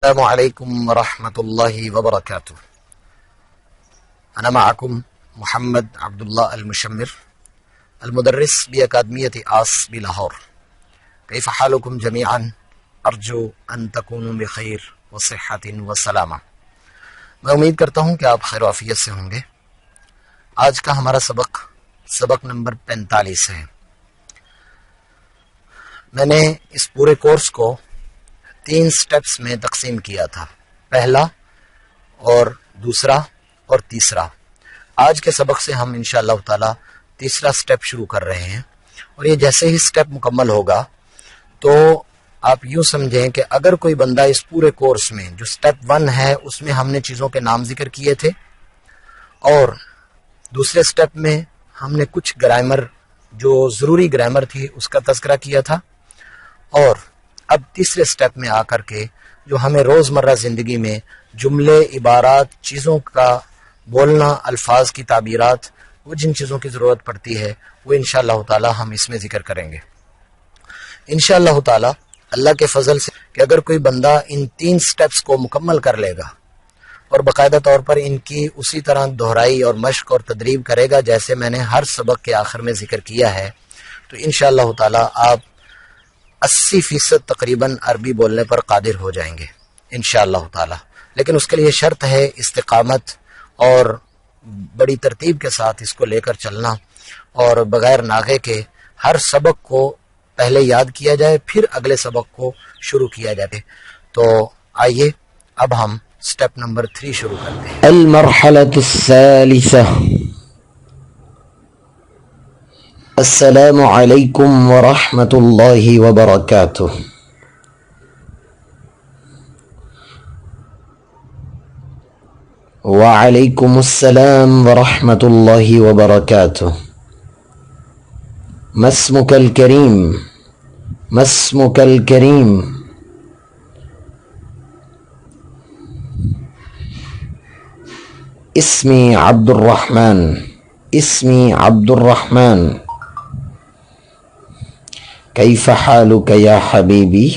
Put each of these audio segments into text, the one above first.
السلام عليكم ورحمة الله وبركاته. أنا معكم محمد عبد الله المشمر المدرس بأكاديمية آس بلاهور. كيف حالكم جميعا؟ أرجو أن تكونوا بخير وصحة وسلامة. میں امید کرتا ہوں کہ آپ خیر و عافیت سے ہوں گے. آج کا ہمارا سبق نمبر 45 ہے. میں نے اس پورے کورس کو 3 سٹیپس میں تقسیم کیا تھا، پہلا اور دوسرا اور تیسرا. آج کے سبق سے ہم انشاءاللہ تعالی تیسرا سٹیپ شروع کر رہے ہیں، اور یہ جیسے ہی سٹیپ مکمل ہوگا تو آپ یوں سمجھیں کہ اگر کوئی بندہ اس پورے کورس میں جو سٹیپ 1 ہے اس میں ہم نے چیزوں کے نام ذکر کیے تھے، اور دوسرے سٹیپ میں ہم نے کچھ گرامر جو ضروری گرامر تھی اس کا تذکرہ کیا تھا، اور اب تیسرے سٹیپ میں آ کر کے جو ہمیں روزمرہ زندگی میں جملے، عبارات، چیزوں کا بولنا، الفاظ کی تعبیرات، وہ جن چیزوں کی ضرورت پڑتی ہے وہ انشاءاللہ تعالی ہم اس میں ذکر کریں گے انشاءاللہ تعالی. اللہ کے فضل سے کہ اگر کوئی بندہ ان 3 سٹیپس کو مکمل کر لے گا اور باقاعدہ طور پر ان کی اسی طرح دہرائی اور مشق اور تدریب کرے گا جیسے میں نے ہر سبق کے آخر میں ذکر کیا ہے، تو انشاءاللہ تعالی آپ 80% تقریباً عربی بولنے پر قادر ہو جائیں گے انشاءاللہ تعالی. لیکن اس کے لیے شرط ہے استقامت اور بڑی ترتیب کے ساتھ اس کو لے کر چلنا، اور بغیر ناغے کے ہر سبق کو پہلے یاد کیا جائے پھر اگلے سبق کو شروع کیا جائے. تو آئیے اب ہم سٹیپ نمبر 3 شروع کرتے ہیں. المرحلة الثالثة. السلام علیکم ورحمۃ اللہ وبرکاتہ. وعلیکم السلام ورحمۃ اللہ وبرکاتہ. ما اسمک الکریم؟ ما اسمک الکریم؟ اسمی عبد الرحمن. اسمی عبد الرحمن. کیف حالک یا حبیبی؟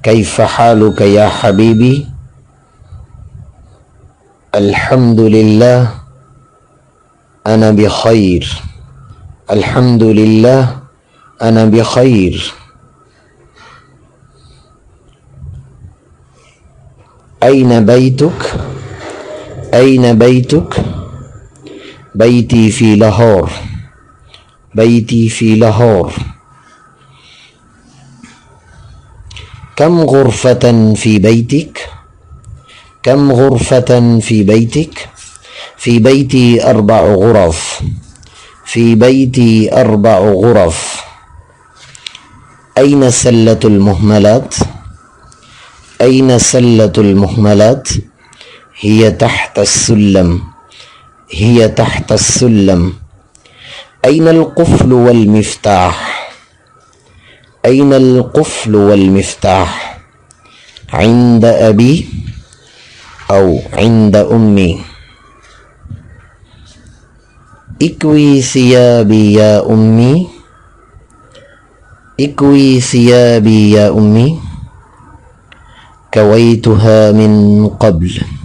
کیف حالک یا حبیبی؟ الحمد للہ انا بخیر. الحمد للہ انا بخیر. این بیتک؟ این بیتک؟ بیتی فی لاہور. بیتی فی لاہور. كم غرفة في بيتك؟ كم غرفة في بيتك؟ في بيتي 4 غرف. في بيتي 4 غرف. أين سلة المهملات؟ أين سلة المهملات؟ هي تحت السلم. هي تحت السلم. أين القفل والمفتاح؟ أين القفل والمفتاح؟ عند أبي أو عند أمي؟ اكوي ثيابي يا أمي. اكوي ثيابي يا أمي. كويتها من قبل.